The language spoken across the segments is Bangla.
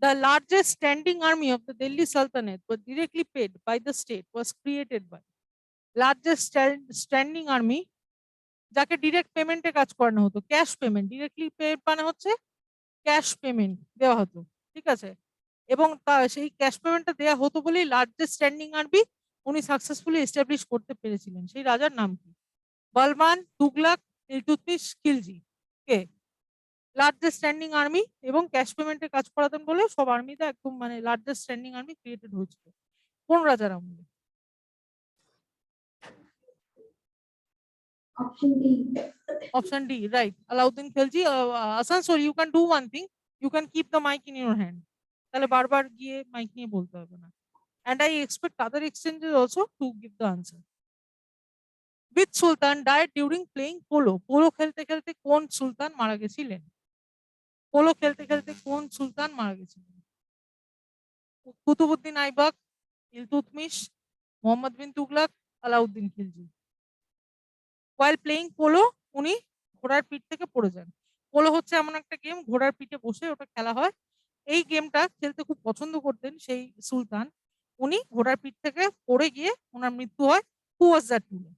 The largest standing army of the Delhi Sultanate was directly paid by the state was created by largest standing army যাকে ডিরেক্ট পেমেন্টে কাজ করানো হতো, ক্যাশ পেমেন্ট, ডিরেক্টলি পে মানে হচ্ছে ক্যাশ পেমেন্ট দেওয়া হতো, ঠিক আছে। এবং সেই ক্যাশ পেমেন্টটা দেওয়া হতো বলেই লার্জেস্ট স্ট্যান্ডিং আর্মি উনি সাকসেসফুলি এস্টাবলিশ করতে পেরেছিলেন। সেই রাজার নাম কি? বলবান, তুগলাক, ইলতুৎমিশ, খিলজি। কে লার্জেস্ট স্ট্যান্ডিং আর্মি এবং ক্যাশ পেমেন্টে কাজ করাতেন বলে সব আর্মিতে একদম মানে লার্জেস্ট স্ট্যান্ডিং আর্মি ক্রিয়েটেড হয়েছিল কোন রাজার আমলে? Option D, right. Alauddin Khilji. Asansol, you can do one thing. You can keep the mic in your hand. তাহলে বারবার গিয়ে মাইক নিয়ে বলতে হবে না। And I expect other exchanges also to give the answer. Which Sultan died during playing polo? Polo খেলতে খেলতে কোন সুলতান মারা গেছিলেন? পোলো খেলতে খেলতে কোন সুলতান মারা গেছিলেন? Qutbuddin Aibak, Iltutmish, Mohammad bin Tughlaq, Alauddin Khilji. While playing polo উনি ঘোড়ার পিঠ থেকে পড়ে যান। পোলো হচ্ছে এমন একটা গেম, ঘোড়ার পিঠে বসে ওটা খেলা হয়। এই গেমটা খেলতে খুব পছন্দ করতেন সেই সুলতান, উনি ঘোড়ার পিঠ থেকে পড়ে গিয়ে ওনার মৃত্যু হয়। Who was that ruler?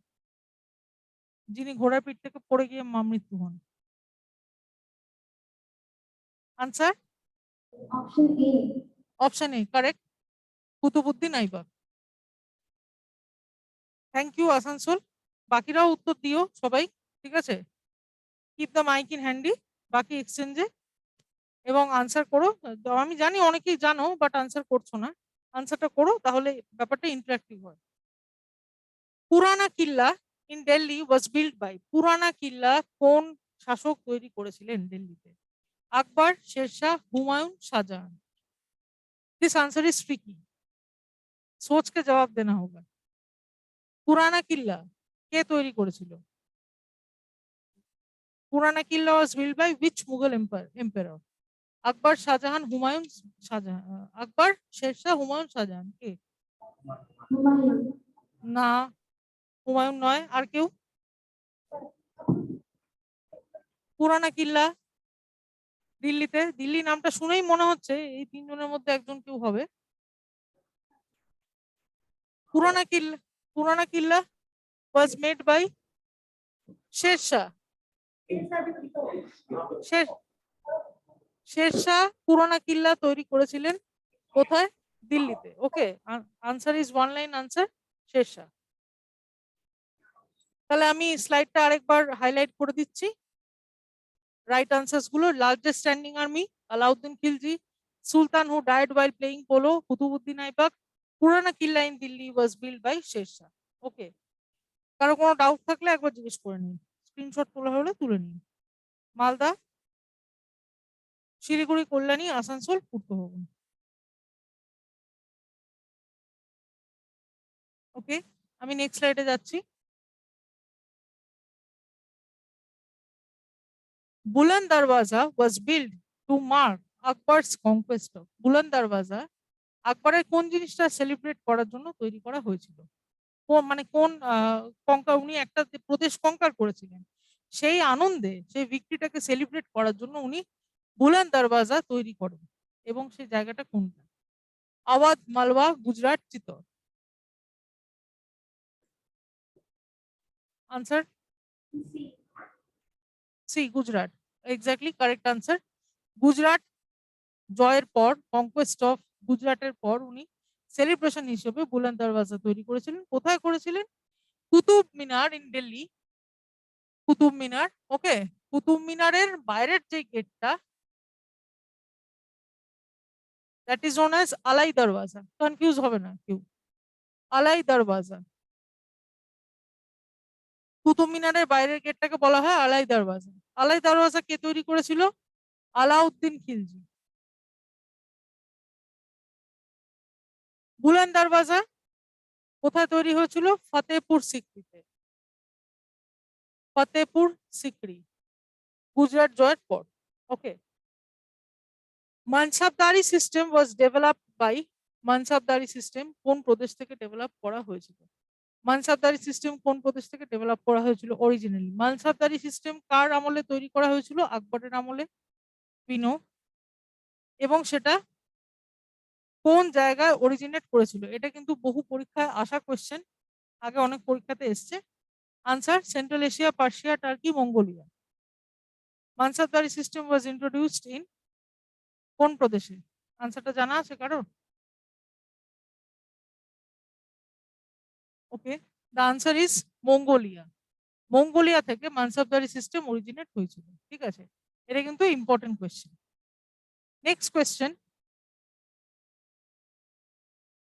যিনি ঘোড়ার পিঠ থেকে পড়ে গিয়ে মৃত্যু হন। Answer option A correct, Qutubuddin Aibak. Thank you Asansol. বাকিরাও উত্তর দিও সবাই, ঠিক আছে? Keep the mic in handy বাকি এক্সচেঞ্জে এবং আনসার করো। আমি জানি অনেকেই জানো বাট আনসার করছো না, আনসারটা করো তাহলে ব্যাপারটা ইন্টারেক্টিভ হয়। Purana Qila in Delhi was build by, Purana Qila কোন শাসক তৈরি করেছিলেন দিল্লিতে? Akbar, Sher Shah, Humayun, Shah Jahan. This answer is tricky, सोच के जवाब देना होगा। পুরানা কিল্লা কে তৈরি করেছিল? Purana Qila was build by which Mughal empire? Akbar, Shah Jahan, Humayun, Shah Jahan. Akbar, Sher Shah, Humayun, Shah Jahan. কে? না, হুমায়ুন নয়। আর কেউ? পুরানা কিল্লা দিল্লিতে, দিল্লি নামটা শুনেই মনে হচ্ছে এই তিনজনের মধ্যে একজন কেউ হবে। পুরানা কিল্লা was made by Sher Shah. Sher Shah পুরানা কিল্লা তৈরি করেছিলেন কোথায়? দিল্লিতে। Okay, answer is one line answer, Sher Shah. তাহলে আমি স্লাইডটা আরেকবার হাইলাইট করে দিচ্ছি। রাইট আনসার্স গুলো: largest standing army Alauddin Khilji, sultan who died while playing polo Qutubuddin Aibak, Purana Qila in Delhi was build by Sher Shah. Okay, কারো কোনো ডাউট থাকলে একবার জিজ্ঞেস করে নিন, স্ক্রিনশট তোলা হলে তুলে নিন। মালদা, শিলিগুড়ি, কল্যাণী, আসানসোল, পূর্ত ভবন। ওকে, আমি নেক্সট স্লাইডে যাচ্ছি। Buland Darwaza was build to mark Akbar's conquest of, Buland Darwaza আকবরের কোন জিনিসটা সেলিব্রেট করার জন্য তৈরি করা হয়েছিল? মানে কোন কঙ্কার, উনি একটা প্রদেশ কঙ্কার করেছিলেন, সেই আনন্দে সেই ভিক্টরিটাকে সেলিব্রেট করার জন্য উনি বুলন্দ দরওয়াজা তৈরি করেন এবং সেই জায়গাটা কোনটা? Awadh, Malwa, Gujarat, Chittor. Answer C, Gujarat. Exactly correct answer. Gujarat জয়ের পর, কনকোয়েস্ট অফ গুজরাটের পর উনি সেলিব্রেশন হিসেবে বুলন্দ দরওয়াজা তৈরি করেছিলেন। কোথায় করেছিলেন? কুতুব মিনার ইন দিল্লি, কুতুব মিনার। ওকে, কুতুব মিনারের বাইরের যে গেটটা, দ্যাট ইজ নোন অ্যাজ আলাই দরওয়াজা। কনফিউজ হবে না কেউ, আলাই দরওয়াজা। কুতুব মিনারের বাইরের গেটটাকে বলা হয় আলাই দরওয়াজা। আলাই দরওয়াজা কে তৈরি করেছিল? আলাউদ্দিন খিলজি। বুলন্দ দরওয়াজা কোথায় তৈরি হয়েছিল? ফতেহপুর সিক্রিতে, ফতেহপুর সিক্রি, গুজরাট জয়ের পর। Okay, mansabdari system was developed by, mansabdari system কোন প্রদেশ থেকে ডেভেলপ করা হয়েছিল? মানসাবদারি সিস্টেম কোন প্রদেশ থেকে ডেভেলপ করা হয়েছিল অরিজিনালি? মানসাবদারি সিস্টেম কার আমলে তৈরি করা হয়েছিল? আকবরের আমলে, পিনো, এবং সেটা কোন জায়গায় অরিজিনেট করেছিল? এটা কিন্তু বহু পরীক্ষায় আসা কোয়েশ্চেন, আগে অনেক পরীক্ষাতে এসছে। Answer Central Asia, Persia, Turkey, Mongolia. Mansabdari system was introduced in কোন প্রদেশে? আনসারটা জানা আছে কারো? Okay, the answer is Mongolia. Mongolia থেকে মানসাবদারি সিস্টেম অরিজিনেট হয়েছিল। ঠিক আছে, এটা কিন্তু important question. Next question,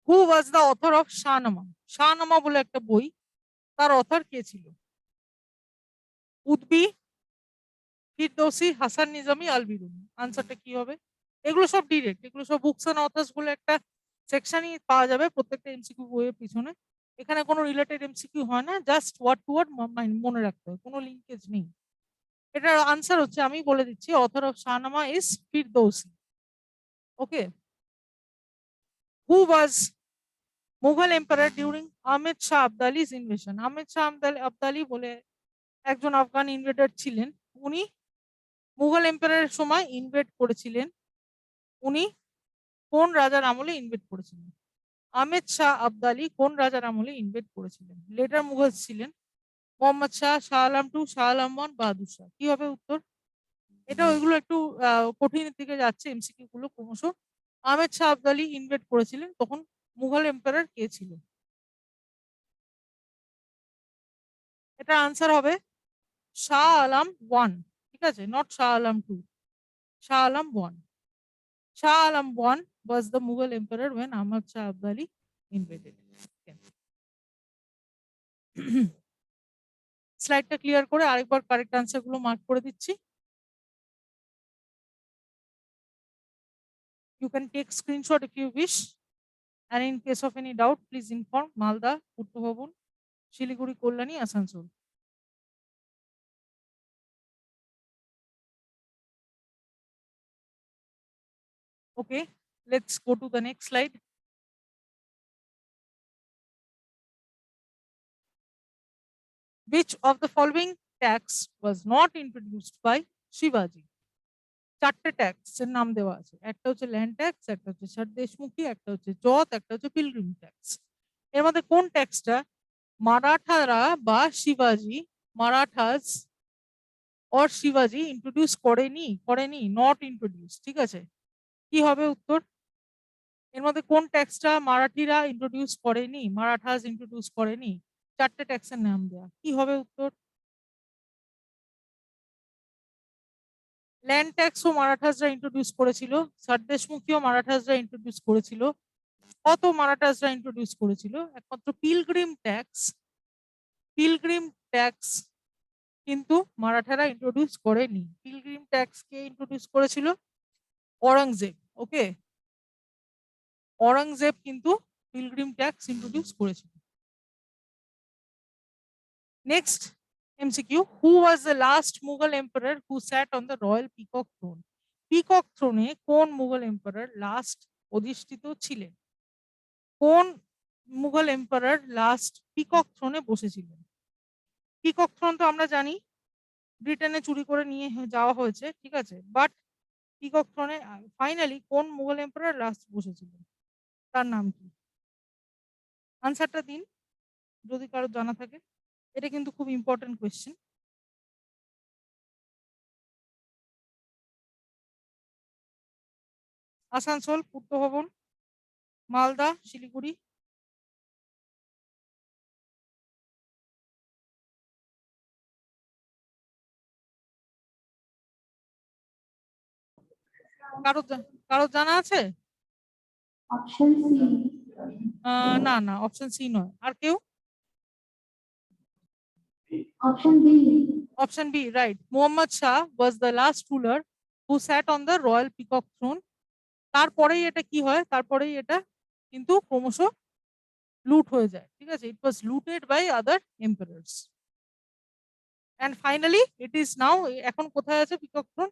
who was the author of Shahnama? Shahnama বলে একটা বই, তার অথর কে ছিল? উদ্বি, ফিরদৌসি, হাসান নিজামি, আল বিরুনি। আনসারটা কি হবে? এগুলো সব ডিরেক্ট, এগুলো সব বুকস এন্ড অথার্স বলে একটা সেকশনই পাওয়া যাবে প্রত্যেকটা এমসিকিউ বইয়ের পিছনে। এখানে কোনো রিলেটেড এমসিকিউ হয় না, জাস্ট ওয়ার্ড টু ওয়ার্ড মনে রাখতে হয়, কোনো লিঙ্কেজ নেই। এটার আনসার হচ্ছে, আমি বলে দিচ্ছি, author of Shahnama is Firdausi. Okay, who was Mughal empire during Ahmad Shah Abdali's invasion? Ahmad Shah Abdali বলে একজন আফগান ইনভেডার ছিলেন, উনি মুঘল এম্পায়ারের সময় ইনভেড করেছিলেন। উনি কোন রাজার আমলে ইনভেড করেছিলেন? আহমেদ শাহ আবদালি কোন রাজার আমলে ইনভেড করেছিলেন? লেটার মুঘল ছিলেন মোহাম্মদ শাহ, শাহ আলম টু, শাহ আলম ওয়ান, বাহাদুর শাহ। কি হবে উত্তর? এটা ওইগুলো একটু কঠিনের দিকে যাচ্ছে এমসিকিউ গুলো ক্রমশ। আহমেদ শাহ আবদালি ইনভেড করেছিলেন, তখন মুঘল এম্পায়ার কে ছিল? এটা আনসার হবে শাহ আলম ওয়ান। ঠিক আছে, not Shah Alam two, Shah Alam one. Shah Alam I was the Mughal emperor when Ahmad Shah Abdali invaded. স্লাইডটা ক্লিয়ার করে আরেকবার কারেক্ট আনসার গুলো মার্ক করে দিচ্ছি। You can take screenshot if you wish, and in case of any doubt, please inform Malda, Purto Bhavan, Shiliguri, Kollani, Asansol. Okay, let's go to the next slide. Which of the following tax was not introduced by Shivaji? চারটে ট্যাক্স এর নাম দেওয়া আছে, একটা হচ্ছে ল্যান্ড ট্যাক্স, একটা হচ্ছে দেশমুখী, একটা হচ্ছে জত, একটা হচ্ছে পিলগ্রিম ট্যাক্স। এর মধ্যে কোন ট্যাক্সটা মারাঠারা বা শিবাজি, মারাঠাস অর শিবাজি ইন্ট্রোডিউস করেনি, নট ইন্ট্রোডিউস? ঠিক আছে, কি হবে উত্তর? এর মধ্যে কোন ট্যাক্সটা মারাঠিরা ইন্ট্রোডিউস করেনি, মারাঠাস ইন্ট্রোডিউস করেনি? চারটে ট্যাক্সের নাম দেওয়া, কি হবে উত্তর? ল্যান্ড ট্যাক্সও মারাঠাসরা ইন্ট্রোডিউস করেছিল, সর্দেশমুখীও মারাঠাসরা ইন্ট্রোডিউস করেছিল, কত মারাঠাসরা ইন্ট্রোডিউস করেছিল। একমাত্র পিলগ্রিম ট্যাক্স কিন্তু মারাঠারা ইন্ট্রোডিউস করেনি। পিলগ্রিম ট্যাক্স কে ইন্ট্রোডিউস করেছিল? অরঙ্গজেব। ওকে, অরঙ্গজেব কিন্তু পিলগ্রিম ট্যাক্স ইন্ট্রোডিউস করেছিল। Next MCQ, who was the last Mughal emperor who sat on the royal peacock throne? Peacock থ্রোনে কোন মুঘল এম্পারার লাস্ট অধিষ্ঠিত ছিলেন? কোন মুঘল এম্পারার লাস্ট পিকক থ্রোনে বসেছিলেন? পিকক থ্রোন তো আমরা জানি ব্রিটেনে চুরি করে নিয়ে যাওয়া হয়েছে, ঠিক আছে, বাট পিকক থ্রোনে ফাইনালি কোন মুঘল এম্পারার লাস্ট বসেছিলেন, তার নাম কি? আনসারটা দিন যদি কারো জানা থাকে, এটা কিন্তু খুব ইম্পর্টেন্ট কোয়েশ্চেন। আসানসোল, পূর্ত ভবন, মালদা, শিলিগুড়ি। কারো জানা আছে? না না, অপশন সি নয়, আর কেউ? Option B right, Mohammad Shah was the last ruler who sat on the royal peacock throne. তারপরেই এটা কি হয়, তারপরেই এটা কিন্তু ক্রমশ লুট হয়ে যায়। ঠিক আছে, it was looted by other emperors and finally it is now. এখন কোথায় আছে পিকক থ্রোন?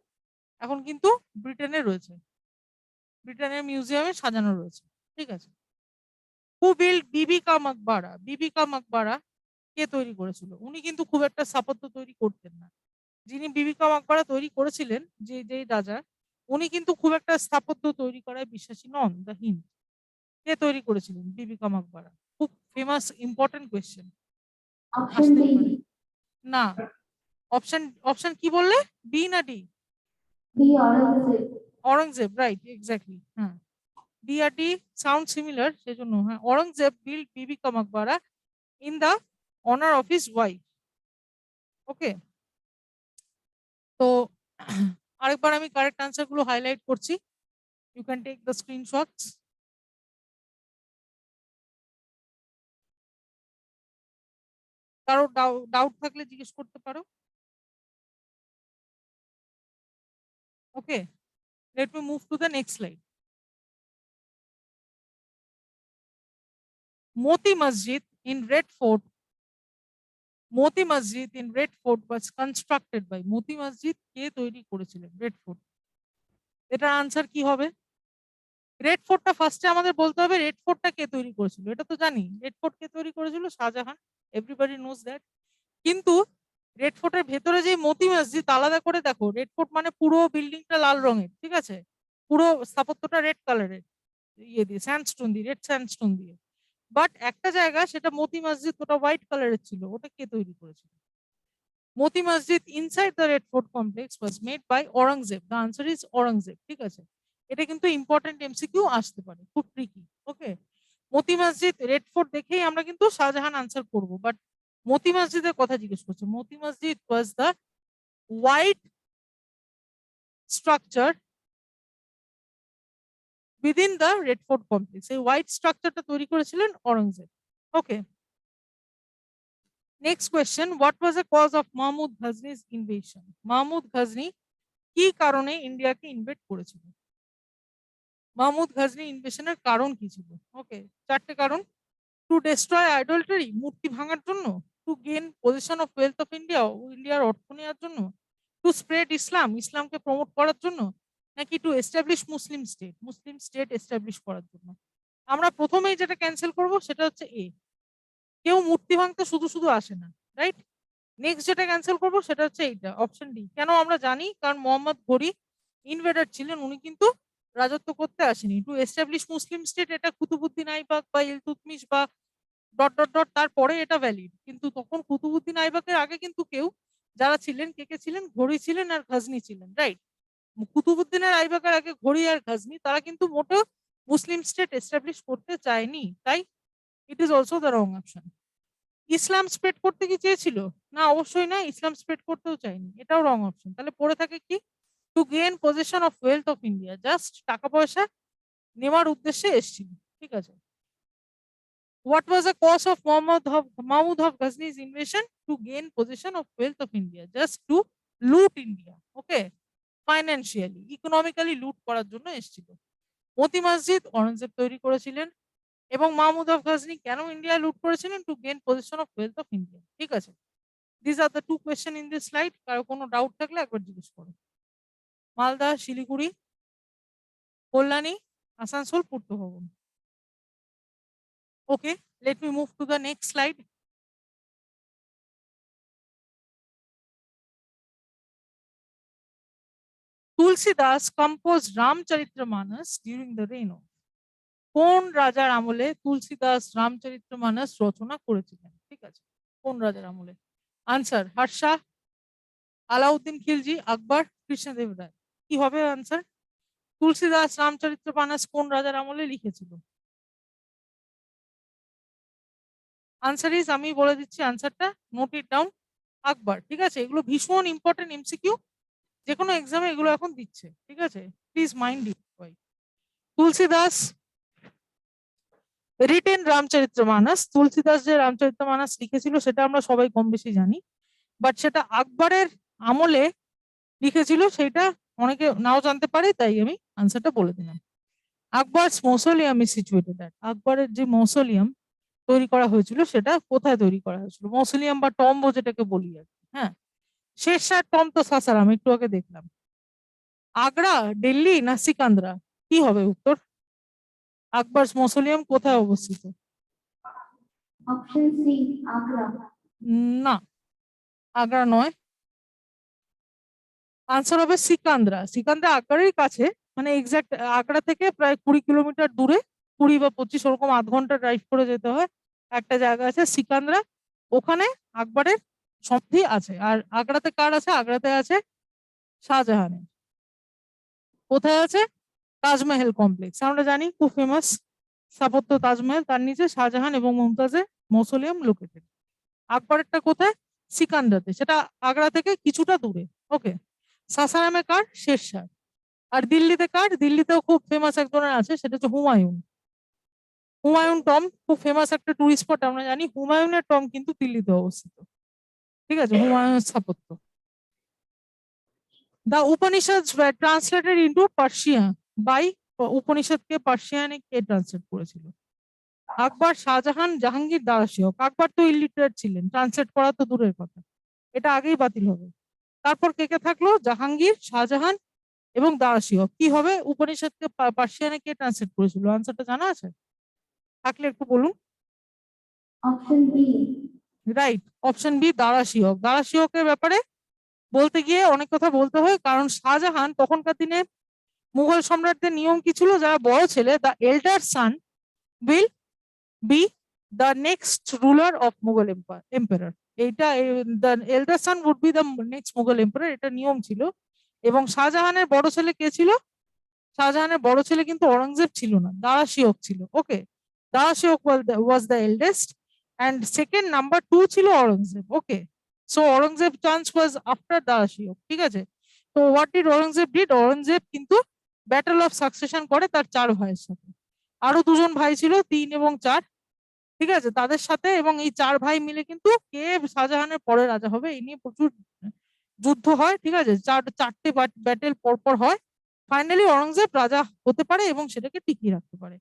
এখন কিন্তু ব্রিটেনে রয়েছে, ব্রিটেনের মিউজিয়ামে সাজানো রয়েছে। ঠিক আছে, হু বিল্ড বিবি কা মাকবারা? বিবি কা মাকবারা কে তৈরি করেছিল? উনি কিন্তু খুব একটা স্থাপত্য তৈরি করতেন না। যিনি বিবি কা মাকবারা তৈরি করেছিলেন, যে রাজা, উনি কিন্তু খুব একটা স্থাপত্য তৈরি করায় বিশ্বাসী নন, দ্য হিন্ট। কে তৈরি করেছিলেন? বিবি কা মাকবারা। খুব ফেমাস ইম্পর্টেন্ট কোয়েশ্চেন অপশন আসতে ডি। পারে। না, অপশন কি বললে? বি না D? D Aurangzeb. Aurangzeb, right, exactly. হ্যাঁ, ডি আর ডি সাউন্ড সিমিলার, সেজন্য হ্যাঁ। Aurangzeb build Bibi ka Maqbara in the honour of his wife. Okay, তো আরেকবার আমি কারেক্ট আনসার গুলো হাইলাইট করছি। You can take the screenshots. কারো ডাউট থাকলে জিজ্ঞেস করতে পারো। ওকে, let me move to the next slide. Moti Masjid in Red Fort. Moti Masjid in Red Fort was constructed by Moti Masjid কে তৈরি করেছিলেন? রেড ফোর্ট, এটার আনসার কি হবে? রেড ফোর্টটা ফার্স্টে আমাদের বলতে হবে রেড ফোর্টটা কে তৈরি করেছিল। এটা তো জানি, রেড ফোর্ট কে তৈরি করেছিল? Shahjahan, everybody knows that. কিন্তু রেড ফোর্টের ভেতরে যে মতি মসজিদ আলাদা করে দেখো, রেড ফোর্ট মানে পুরো বিল্ডিংটা লাল রঙের, ঠিক আছে, পুরো স্থাপত্যটা রেড কালারের, ইয়ে দিয়ে স্যান্ডস্টোন দিয়ে, রেড স্যান্ডস্টোন দিয়ে। বাট একটা জায়গা সেটা মতি মসজিদ, ওটা হোয়াইট কালারের ছিল, ওটা কে তৈরি করেছিল? Moti Masjid inside the Red Fort complex was made by Aurangzeb. The answer is Aurangzeb, ঠিক আছে। এটা কিন্তু ইম্পর্টেন্ট এমসিকিউ আসতে পারে, খুব ট্রিকি। ওকে, মতি মসজিদ রেড ফোর্ট দেখেই আমরা কিন্তু শাহজাহান আনসার করব, বাট মতি মসজিদের কথা জিজ্ঞেস করছে। Moti Masjid was the white structure within the red fort complex. এই হোয়াইট স্ট্রাকচারটা তৈরি করেছিলেন Aurangzeb. Okay, next question, what was the cause of Mahmud Ghazni's invasion? Mahmud Ghazni কি কারণে ইন্ডিয়াকে ইনভেট করেছিল? মাহমুদ গজনি ইনভেশনের কারণ কি ছিল? ওকে, চারটে কারণ। টু ডেস্ট্রয় আইডলটারি, মূর্তি ভাঙার জন্য। Two gain possession of wealth of India, ইন্ডিয়ার অর্থ নেওয়ার জন্য। টু স্প্রেড ইসলাম, ইসলামকে প্রমোট করার জন্য। নাকি to establish Muslim state, Muslim state establish করার জন্য? আমরা প্রথমেই যেটা ক্যান্সেল করব সেটা হচ্ছে এ, কেউ মূর্তি ভাঙতে শুধু শুধু আসে না, রাইট। নেক্সট যেটা ক্যান্সেল করব সেটা হচ্ছে এইটা, অপশন ডি। কেন আমরা জানি, কারণ মোহাম্মদ ঘুরি ইনভেডার ছিলেন, উনি কিন্তু রাজত্ব করতে আসেনি। টু এস্টাবলিশ মুসলিম স্টেট, এটা কুতুবুদ্দিন আইবাক বা ইলতুৎমিশ বা ডট ডট ডট তারপরে এটা ভ্যালিড, কিন্তু তখন কুতুবুদ্দিন আইবাকের আগে কিন্তু কেউ যারা ছিলেন, কে কে ছিলেন? ঘড়ি ছিলেন আর গজনি ছিলেন, রাইট। কুতুবুদ্দিনের আইবাকের আগে ঘড়ি আর গজনি, তারা কিন্তু মোটেও মুসলিম স্টেট এস্টাবলিশ করতে চায়নি, তাই it is also the wrong option. Islam spread করতে কি চেয়েছিল? না, অবশ্যই না, ইসলাম স্প্রেড করতেও চায়নি, এটাও রং অপশন। তাহলে পড়ে থাকে কি? Two gain possession of wealth of India, just টাকা পয়সা নেওয়ার উদ্দেশ্যে এসেছিল, ঠিক আছে। What was the cause of Mahmud of Ghazni's invasion? To gain possession of wealth of India, just to loot India. Okay, financially, economically loot করার জন্য এসেছিল। মতি মসজিদ অরঙ্গজেব তৈরি করেছিলেন, এবং মাহমুদ অফ গজনি কেন ইন্ডিয়া লুট করেছিলেন? To gain possession of wealth of India, ঠিক আছে। This are the two question in this slide. কারো কোনো ডাউট থাকলে একবার জিজ্ঞেস করো। মালদা, শিলিগুড়ি, কল্যাণী, আসানসোল, পূর্ত ভবন। Okay, let me move to the next slide. Tulsidas composed Ramcharitramanas during the reign of কোন রাজার আমলে তুলসীদাস রামচরিতমানস রচনা করেছিলেন? ঠিক আছে, কোন রাজার আমলে? আনসার হর্ষা, আলাউদ্দিন খিলজি, আকবর, কৃষ্ণদেব রায়। কি হবে আনসার? তুলসীদাস রামচরিতমানস কোন রাজার আমলে লিখেছিল? আনসার ইজ, আমি বলে দিচ্ছি আনসারটা, নোট ইট ডাউন, আকবর। ঠিক আছে, এগুলো ভীষণ ইম্পর্টেন্ট এমসিকিউ, যে কোনো এক্সামে এগুলো এখন দিচ্ছে, ঠিক আছে, please mind it. Tulsidas written Ramcharitmanas, Tulsidas যে রামচরিতমানস লিখেছিল সেটা আমরা সবাই কম বেশি জানি, বাট সেটা আকবরের আমলে লিখেছিল সেটা অনেকে নাও জানতে পারে, তাই আমি আনসারটা বলে দিলাম। আকবরস মৌসোলিয়াম ইজ সিচুয়েটেড এট, আকবরের যে মৌসোলিয়াম তৈরি করা হয়েছিল সেটা কোথায় তৈরি করা হয়েছিল? মৌসোলিয়াম বা টম্ব যেটাকে বলি আর কি। হ্যাঁ, শেরশাহ টম্ব তো সাসারাম, একটু আগে দেখলাম। আগ্রা, দিল্লি না সিকান্দ্রা, কি হবে উত্তর? আকবরস মৌসোলিয়াম কোথায় অবস্থিত? Option C, Agra. না, আগ্রা নয়, আনসার হবে সিকান্দ্রা। সিকান্দ্রা আগ্রারই কাছে, মানে এক্সাক্ট আগ্রা থেকে প্রায় 20 কিলোমিটার দূরে 20 বা 25 ওরকম আধ ঘন্টা ড্রাইভ করে যেতে হয়। একটা জায়গা আছে সিকান্দ্রা, ওখানে আকবরের সমাধি আছে। আর আগ্রাতে কার আছে? আগ্রাতে আছে শাহজাহানের। কোথায় আছে? তাজমহল কমপ্লেক্স, আমরা জানি খুব ফেমাস স্থাপত্য তাজমহল, তার নিচে শাহজাহান এবং মুমতাজের মৌসোলিয়াম লোকেটেড। আকবরেরটা কোথায়? সিকান্দ্রাতে, সেটা আগ্রা থেকে কিছুটা দূরে। ওকে। সাসারামে কার? শেরশাহ। আর দিল্লিতে কার? দিল্লিতেও খুব ফেমাস একজনের আছে, সেটা হচ্ছে হুমায়ুন। হুমায়ুন টম খুব ফেমাস একটা টুরিস্ট স্পট, আমরা জানি হুমায়ুনের টম কিন্তু দিল্লিতে অবস্থিত। ঠিক আছে, হুমায়ুনের স্থাপত্য। The Upanishads were translated into Persian by, উপনিষদকে পার্সিয়ানে কে ট্রান্সলেট করেছিল? আকবর, শাহজাহান, জাহাঙ্গীর, দারাশিহ। আকবর তো ইলিটারেট ছিলেন, ট্রান্সলেট করা তো দূরের কথা, এটা আগেই বাতিল হবে। তারপর কে কে থাকলো? জাহাঙ্গীর, শাহজাহান এবং দারাশিহ। কি হবে? উপনিষদকে পার্সিয়ানে কে ট্রান্সলেট করেছিল? আনসারটা জানা আছে? থাকলে একটু বলুন। Option B. Right, option B Dara Shikoh. দারাশিহকে ব্যাপারে বলতে গিয়ে অনেক কথা বলতে হয়, কারণ শাহজাহান তখনকার দিনে মুঘল সম্রাটদের নিয়ম কি ছিল? যারা বড় ছেলে, the elder son will be the next ruler of Mughal empire. এইটা the elder son would be the next Mughal empire, এটা নিয়ম ছিল। এবং শাহজাহানের বড় ছেলে কে ছিল? শাহজাহানের বড় ছেলে কিন্তু অরঙ্গজেব ছিল না, দারাশিহ ছিল। Okay, Dara Shikoh was the eldest and second number 2 ছিল Aurangzeb. Okay, so Aurangzeb chance was after Dara Shikoh. ঠিক আছে, তো what did Aurangzeb did? Aurangzeb কিন্তু ব্যাটল অফ সাকসেশন করে তার 4 ভাইয়ের সাথে। আরো 2জন ভাই ছিল, 3 এবং 4। ঠিক আছে, তাদের সাথে, এবং এই 4 ভাই মিলে কিন্তু কে শাহজাহানের পরে রাজা হবে এই নিয়ে প্রচুর যুদ্ধ হয়। ঠিক আছে, চারটে ব্যাটেল পরপর হয়। ফাইনালি অরঙ্গজেব রাজা হতে পারে এবং সেটাকে টিকিয়ে রাখতে পারে।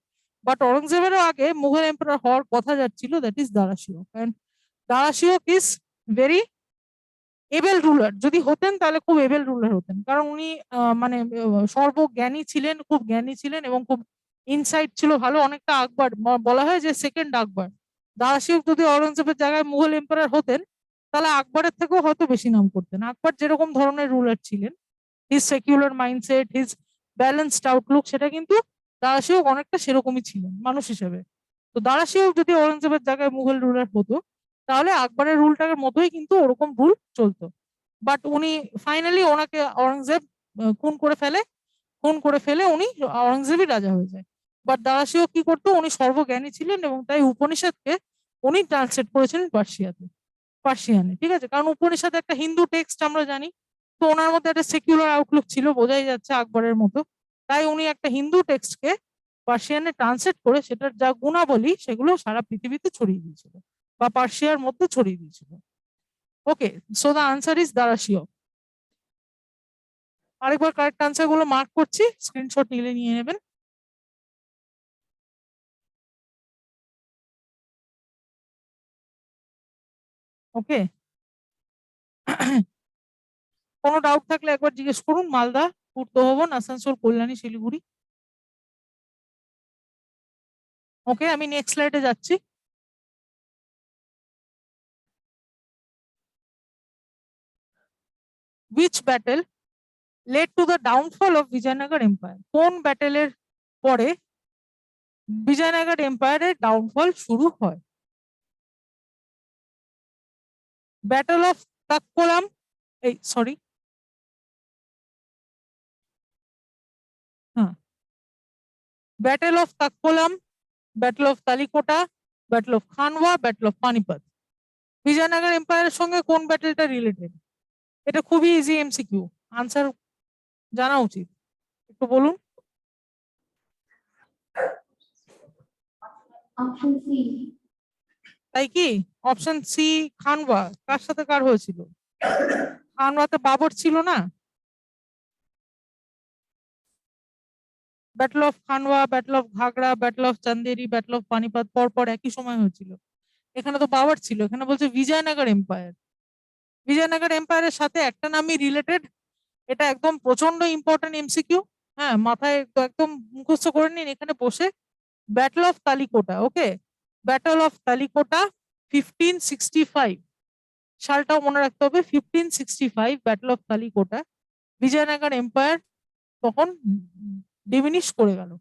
বাট অরঙ্গজেবেরও আগে মুঘল এম্পায়ার হওয়ার কথা যাচ্ছিল, দ্যাট ইজ দারাশিহ। কারণ Dara Shikoh is very able ruler. যদি হতেন তাহলে খুব এবেল রুলার হতেন, কারণ উনি মানে সর্বজ্ঞানী ছিলেন, খুব জ্ঞানী ছিলেন এবং খুব ইনসাইট ছিল ভালো, অনেকটা আকবর। বলা হয় যে সেকেন্ড আকবর। দারাশিহ যদি অরঙ্গজেবের জায়গায় মুঘল এম্পায়ার হতেন, তাহলে আকবরের থেকেও হয়তো বেশি নাম করতেন। আকবর যেরকম ধরনের রুলার ছিলেন, his secular mindset, his balanced Outlook, সেটা কিন্তু দারাশিহ অনেকটা সেরকমই ছিলেন মানুষ হিসেবে। তো দারাশিহ যদি অরঙ্গজেবের জায়গায় মুঘল রুলার হতো, তাহলে আকবরের রুলটার মতোই কিন্তু ওরকম রুল চলতো। বাট উনি ফাইনালি, ওনাকে অরঙ্গজেব খুন করে ফেলে। খুন করে ফেলে উনি অরঙ্গজেবই রাজা হয়ে যায়। বাট দারাশিহ কি করতো? উনি সর্বজ্ঞানী ছিলেন এবং তাই উপনিষদকে উনি ট্রান্সলেট করেছিলেন পার্সিয়ানে। ঠিক আছে, কারণ উপনিষদ একটা হিন্দু টেক্সট, আমরা জানি। তো ওনার মধ্যে একটা সেকুলার আউটলুক ছিল, বোঝাই যাচ্ছে আকবরের মতো। তাই উনি একটা হিন্দু টেক্সটকে পার্সিয়ানে ট্রান্সলেট করে সেটার যা গুণাবলী সেগুলো সারা পৃথিবীতে ছড়িয়ে দিয়েছিল, বা পার্সিয়ার মধ্যে ছড়িয়ে দিয়েছিল। ওকে, সো দ্য আনসার ইজ দারাশিহ। আরেকবার কারেক্ট আনসার গুলো মার্ক করছি, স্ক্রিনশট নিলে নিয়ে নেবেন। ওকে, কোনো ডাউট থাকলে একবার জিজ্ঞেস করুন। মালদা, পূর্ত ভবন, আসানসোল, কল্যাণী, শিলিগুড়ি। ওকে, আমি নেক্সট স্লাইডে যাচ্ছি। Which battle led to the downfall of Vijayanagar Empire? কোন ব্যাটেলের পরে বিজয়নগর এম্পায়ারের ডাউনফল শুরু হয়? ব্যাটল অফ তাক্কোলাম, এই সরি, হ্যাঁ, battle of Takkolam, battle of Talikota, battle of Khanwa, battle of Panipat. Vijayanagara এম্পায়ারের সঙ্গে কোন ব্যাটেলটা রিলেটেড? এটা খুবই ইজি এমসিকিউ, আনসার জানা উচিত, একটু বলুন। Option C. তাই কি? Option C খানওয়া। কার সাথে কার হয়েছিল? খানওয়াতে বাবর ছিল না? Battle of Khanwa, battle of ঘাগড়া, battle of Chanderi, battle of Panipat পরপর একই সময় হয়েছিল। এখানে তো বাবর ছিল, এখানে বলছে বিজয়নগর এম্পায়ার। বিজয়নগর এম্পায়ারের সাথে একটা নামই রিলেটেড, এটা একদম প্রচন্ড ইম্পর্টেন্ট এমসিকিউ। হ্যাঁ, মাথায় একদম মুখস্থ করে নিন এখানে বসে। Battle of Talikota. Okay, battle of Talikota 1565, সালটাও মনে রাখতে হবে, 1565 battle of Talikota. Vijayanagara empire তখন ডিমিনিশ করে গেল।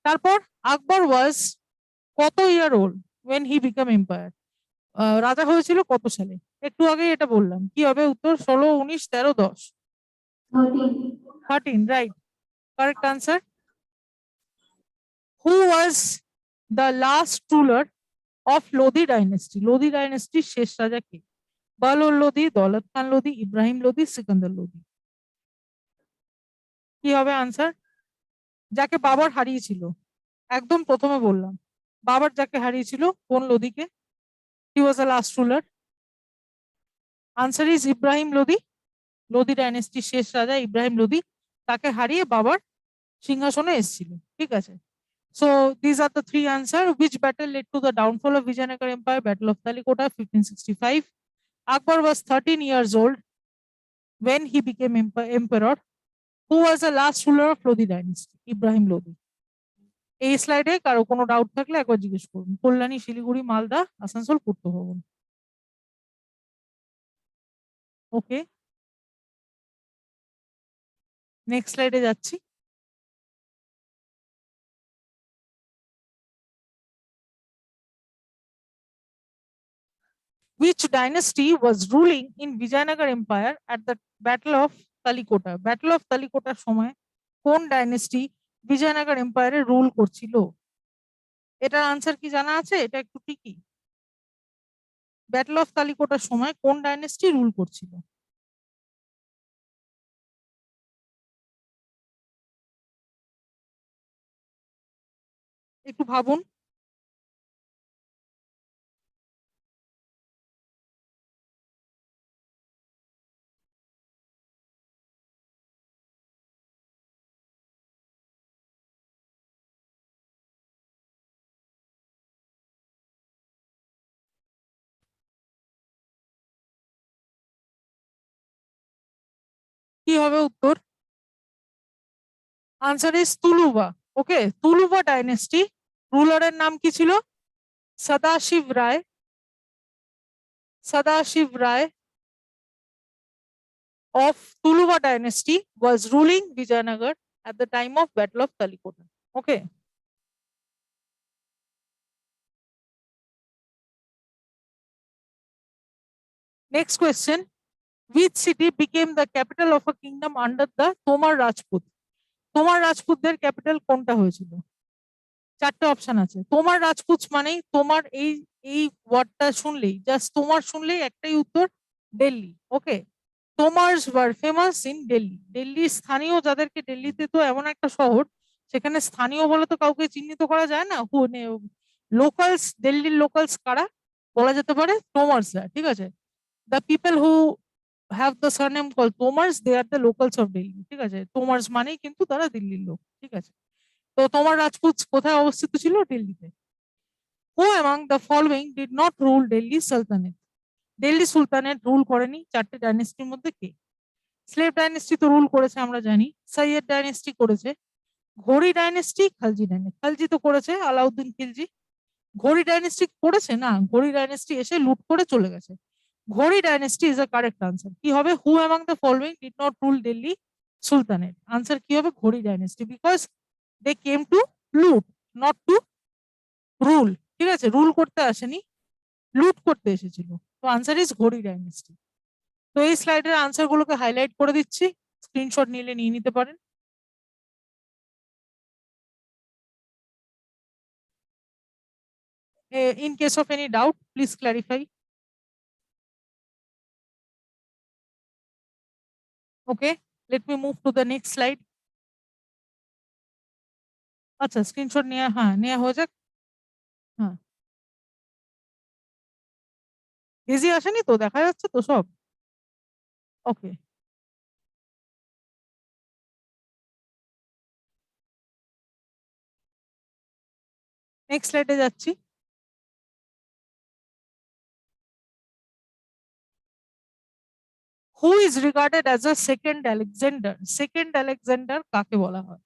তারপর আকবর ওয়াজ কত year old when he became empire? রাজা হয়েছিল কত সালে? একটু আগে এটা বললাম, কি হবে উত্তর? 16, 19, 13, 10? 13. 13, right? Correct answer. Who was the last ruler of Lodi dynasty? Lodi dynasty শেষ রাজা কে? বালর লোধি, দৌলত খান লোধি, ইব্রাহিম লোধি, সিকান্দার লোধি? কি হবে আনসার? যাকে বাবর হারিয়েছিল, একদম প্রথমে বললাম, বাবর যাকে হারিয়েছিল কোন লোধিকে? He was the last ruler. Answer is Ibrahim Lodi. Lodi ডাইনেস্টির শেষ রাজা ইব্রাহিম লোধি, তাকে হারিয়ে বাবর সিংহাসনে এসেছিল। ঠিক আছে, so these are the three answer. Which battle led to the downfall of Vijayanagar Empire? Battle of Talikota, 1565. Akbar was 13 years old when he became emperor. Who was the last ruler of Lodi dynasty? Ibrahim Lodi. এই স্লাইডে কারো কোনো ডাউট থাকলে একবার জিজ্ঞেস করুন। কল্যাণী, শিলিগুড়ি, মালদা, আসানসোল, পূর্ত ভবন। ওকে, নেক্সট স্লাইডে যাচ্ছি। Which dynasty was ruling in Vijayanagar Empire at the Battle of Talikota? Battle of Talikota সময় কোন ডাইনেস্টি বিজয়নগর এম্পায়ারে রুল করছিল? এটার আনসার কি জানা আছে? এটা একটু ট্রিকি। ব্যাটল অফ তালিকোটার সময় কোন ডাইনেস্টি রুল করছিল? একটু ভাবুন। কি হবে উত্তর? Answer is Tuluva. Okay, Tuluva dynasty রুলারের নাম কি ছিল? Sadashiva Raya. Sadashiva Raya of Tuluva dynasty was ruling Vijayanagar at the time of Battle of Talikota. Okay. Next question. Which city became the capital of a kingdom under the Tomar Rajput? Tomar রাজপুতদের ক্যাপিটাল কোনটা হয়েছিল? চারটে অপশন আছে। তোমার রাজপুত মানেই তোমার এই এই ওয়ার্ডটা শুনলেই, জাস্ট তোমার শুনলেই একটাই উত্তর, দিল্লি। ওকে, তোমার্স ওয়ার ফেমাস ইন দিল্লি। দিল্লির স্থানীয় যাদেরকে, দিল্লিতে তো এমন একটা শহর সেখানে স্থানীয় বলে তো কাউকে চিহ্নিত করা যায় না। লোকালস, দিল্লির লোকালস কারা বলা যেতে পারে? তোমার্সরা। ঠিক আছে, the people who have the surname call Tomars, they are the locals of Delhi. ঠিক আছে, তোমার্স মানেই কিন্তু তারা দিল্লির লোক। ঠিক আছে, তো তোমার রাজপুত কোথায় অবস্থিত ছিল? দিল্লিতে। Who among the following did not rule Delhi Sultanate? Delhi sultanate rule করেনি চারটে ডাইনেস্টির মধ্যে কে? স্লেভ ডাইনেস্টি তো রুল করেছে আমরা জানি, সৈয়দ ডাইনেস্টি করেছে, ঘড়ি ডাইনেস্টি, খালজি ডাইনেস্টি। খালজি তো করেছে আলাউদ্দিন খিলজি। ঘড়ি ডাইনেস্টি করেছে না, ঘড়ি ডাইনেস্টি এসে লুট করে চলে গেছে। ঘড়ি dynasty is a correct answer. কি হবে? Who among the following did not rule Delhi sultanate? Answer কি হবে? ঘড়ি dynasty, because they came to loot, not to rule. ঠিক আছে, রুল করতে আসেনি, লুট করতে এসেছিল। তো আনসার ইজ ঘড়ি ডাইনেস্টি। তো এই স্লাইডের আনসার গুলোকে হাইলাইট করে দিচ্ছি, স্ক্রিনশট নিলে নিয়ে নিতে পারেন। In case of any doubt, please clarify. Okay, let me move to the next slide. আচ্ছা, স্ক্রিনশট নেওয়া, হ্যাঁ নেওয়া হয়ে যাক। হ্যাঁ, ইজি আসেনি তো? দেখা যাচ্ছে তো সব? ওকে, নেক্সট স্লাইডে যাচ্ছি। Who is regarded as a second Alexander? Second Alexander কাকে বলা হয়?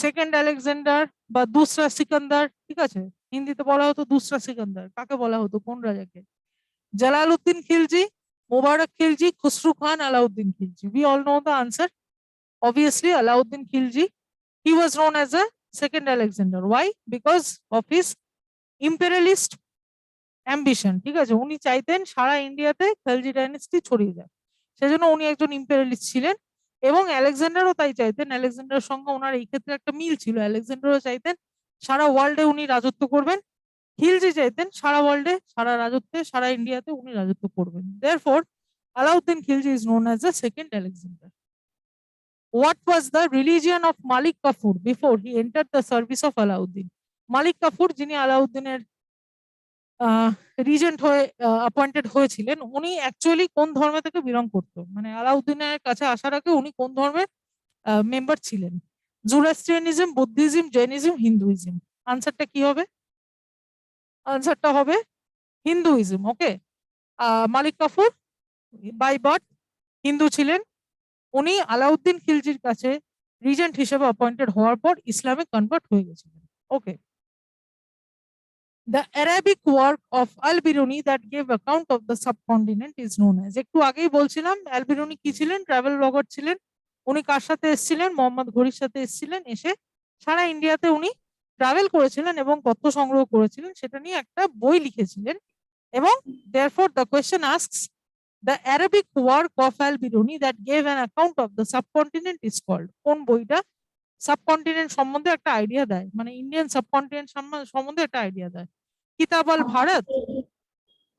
সেকেন্ড আলেকজান্ডার বা দুসরা সিকান্দার। ঠিক আছে, হিন্দিতে বলা হতো দুসরা সিকান্দার। কাকে বলা হতো, কোন রাজাকে? Jalaluddin Khilji, Mubarak Khilji, Khusrau Khan, Alauddin Khilji? We all know the answer. Obviously, Alauddin Khilji. He was known as a second Alexander. Why? Because of his imperialist ambition. ঠিক আছে, উনি চাইতেন সারা ইন্ডিয়াতে খেলজি ডাইনেস্টি ছড়িয়ে যায়, সেজন্য উনি একজন ইম্পেরিয়ালিস্ট ছিলেন। এবং আলেকজান্ডারও তাই চাইতেন, আলেকজান্ডারের সঙ্গে ওনার এই ক্ষেত্রে একটা মিল ছিল, আলেকজান্ডারও চাইতেন সারা ওয়ার্ল্ডে উনি রাজত্ব করবেন, খিলজি চাইতেন সারা ওয়ার্ল্ডে, সারা রাজত্বে, সারা ইন্ডিয়াতে উনি রাজত্ব করবেন। Therefore, Alauddin Khilji is known as the second Alexander. What was the religion of Malik Kafur before he entered the service of Alauddin? Malik Kafur, যিনি আলাউদ্দিনের রিজেন্ট হয়ে অ্যাপয়েন্টেড হয়েছিলেন, উনি অ্যাকচুয়ালি কোন ধর্ম থেকে বিলং করতো, মানে আলাউদ্দিনের কাছে আসার আগে উনি কোন ধর্মের মেম্বার ছিলেন? Zoroastrianism, Buddhism, Jainism, Hinduism. আনসারটা কি হবে? আনসারটা হবে Hinduism. Okay, Malik Kafur by birth Hindu ছিলেন, উনি আলাউদ্দিন খিলজির কাছে রিজেন্ট হিসেবে অ্যাপয়েন্টেড হওয়ার পর ইসলামে কনভার্ট হয়ে গেছিলেন। ওকে, the Arabic work of Al-Biruni that gave account of the subcontinent is known as, একটু আগেই বলছিলাম আল-বিরুনি কি ছিলেন? ট্রাভেল ব্লগার ছিলেন। উনি কার সাথে এসেছিলেন? মোহাম্মদ ঘুরির সাথে এসেছিলেন, এসে সারা ইন্ডিয়াতে উনি ট্রাভেল করেছিলেন এবং তথ্য সংগ্রহ করেছিলেন, সেটা নিয়ে একটা বই লিখেছিলেন। এবং therefore the question asks, the Arabic work of Al-Biruni that gave an account of the subcontinent is called, কোন বইটা সাবকন্টিনেন্ট সম্বন্ধে একটা আইডিয়া দেয়, মানে ইন্ডিয়ান সাবকন্টিনেন্ট সম্বন্ধে একটা আইডিয়া দেয়? কিতাব আল ভারত?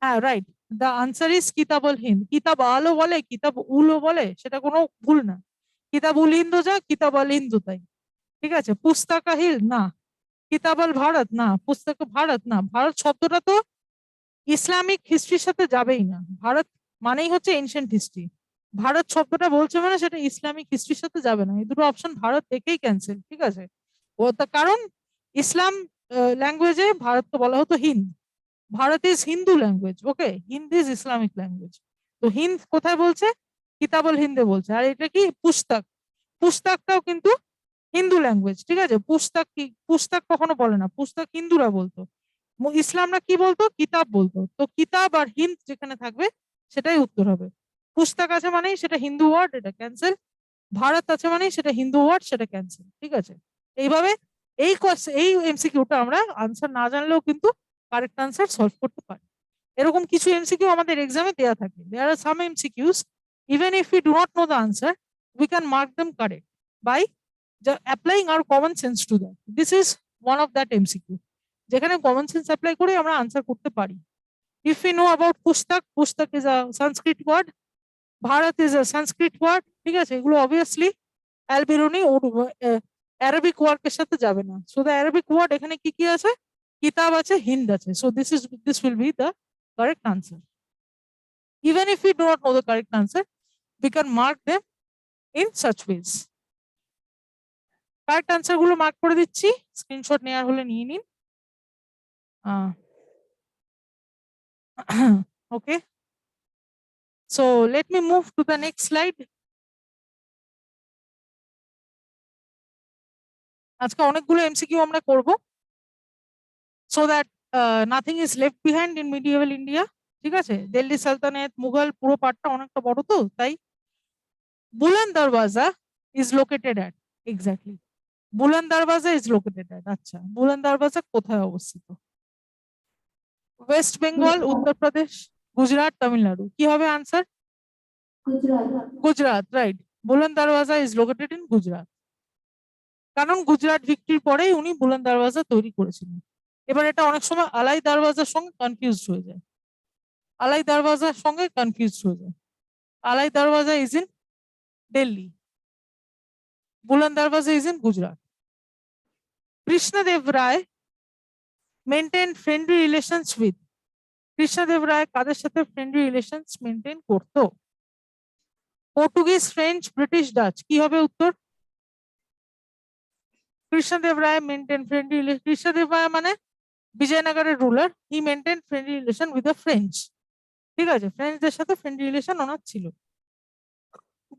হ্যাঁ, রাইট, দ্য আনসার ইজ কিতাব আল হিন্দ। কিতাব আলও বলে, কিতাব উলও বলে, সেটা কোনো ভুল না। কিতাব উল হিন্দু যা, কিতাব আল হিন্দু তাই। ঠিক আছে, পুস্তকা হিল না, কিতাব আল ভারত না, পুস্তক ভারত না। ভারত শব্দটা তো ইসলামিক হিস্ট্রির সাথে যাবেই না, ভারত মানেই হচ্ছে এনশিয়েন্ট হিস্ট্রি। ভারত শব্দটা বলছে মানে সেটা ইসলামিক হিস্ট্রির সাথে যাবে না, এই দুটো অপশন ভারত থেকেই ক্যান্সেল। ঠিক আছে, ও তার কারণ ইসলাম ল্যাঙ্গুয়েজে ভারতকে বলা হতো Hind, Bharat is Hindu language. Okay, Hind is Islamic language. তো হিন্দ কোথায় বলছে? কিতাবল হিন্দে বলছে। আর এটা কি পুস্তক, পুস্তকটাও কিন্তু হিন্দু ল্যাঙ্গুয়েজ। ঠিক আছে, পুস্তক কি, পুস্তক কখনো বলে না, পুস্তক হিন্দুরা বলতো, ইসলামরা কি বলতো? কিতাব বলতো। তো কিতাব আর হিন্দ যেখানে থাকবে সেটাই উত্তর হবে। পুস্তক আছে মানেই সেটা হিন্দু ওয়ার্ড, এটা ক্যান্সেল। ভারত আছে মানেই সেটা হিন্দু ওয়ার্ড, সেটা ক্যান্সেল। ঠিক আছে, এইভাবে এই এমসিকিউটা আমরা আনসার না জানলেও কিন্তু কারেক্ট আনসার সলভ করতে পারি। এরকম কিছু এমসিকিউ আমাদের এক্সামে দেয়া থাকে। There are some MCQs even if you do not know the answer we can mark them correct by applying our common sense to that. This is one of that MCQ, যেখানে কমন সেন্স অ্যাপ্লাই করে আমরা আনসার করতে পারি। If you know about pustak, pustak is a Sanskrit word, Bharat is a Sanskrit word. ঠিক আছে, এগুলো অবভিয়াসলি অ্যাল-বিরুনি অ্যারাবিক ওয়ার্ডের সাথে যাবে না। সো দ্য অ্যারাবিক ওয়ার্ড এখানে কি কি আছে? কিতাব আছে, হিন্দ আছে। So this will be the correct answer. Even if we do not know the correct answer, we can mark them in such ways. Correct answer গুলো মার্ক করে দিচ্ছি, স্ক্রিনশট নেওয়ার হলে নিয়ে নিন। Okay, so let me move to the next slide. আজকে অনেকগুলো এমসিকিউ আমরা করব, so that nothing is left behind in medieval India. ঠিক আছে, দিল্লি সালতানাত, মুঘল, পুরো পার্টটা অনেকটা বড়, তো তাই বুলন্দ দরওয়াজা is located at, exactly, বুলন্দ Darwaza is located at, আচ্ছা বুলন্দ দরওয়াজা কোথায় অবস্থিত? ওয়েস্ট বেঙ্গল, উত্তরপ্রদেশ, গুজরাট, তামিলনাড়ু। কি হবে answer? Gujarat. Gujarat, right. বুলন্দ Darwaza is located in Gujarat, কারণ গুজরাট ভিক্টরির পরেই উনি বুলন্দ দরওয়াজা তৈরি করেছিলেন। এবার এটা অনেক সময় আলাই দরওয়াজার সঙ্গে কনফিউজ হয়ে যায়, আলাই দরওয়াজার সঙ্গে কনফিউজ হয়ে যায়। আলাই দরওয়াজা is in Delhi, Buland Darwaza is in Gujarat. Krishnadeva Raya maintain friendly relations with, Krishnadeva Raya কাদের সাথে ফ্রেন্ডলি রিলেশনস মেনটেন করতো? Portuguese, French, British, Dutch. কি হবে উত্তর? Krishnadeva Raya maintain friendly relation, Krishnadeva Raya মানে বিজয়নগরের ruler, he maintain friendly relation with the French. ঠিক আছে, ফ্রেঞ্চদের সাথে ফ্রেন্ডলি রিলেশন ওনার ছিল।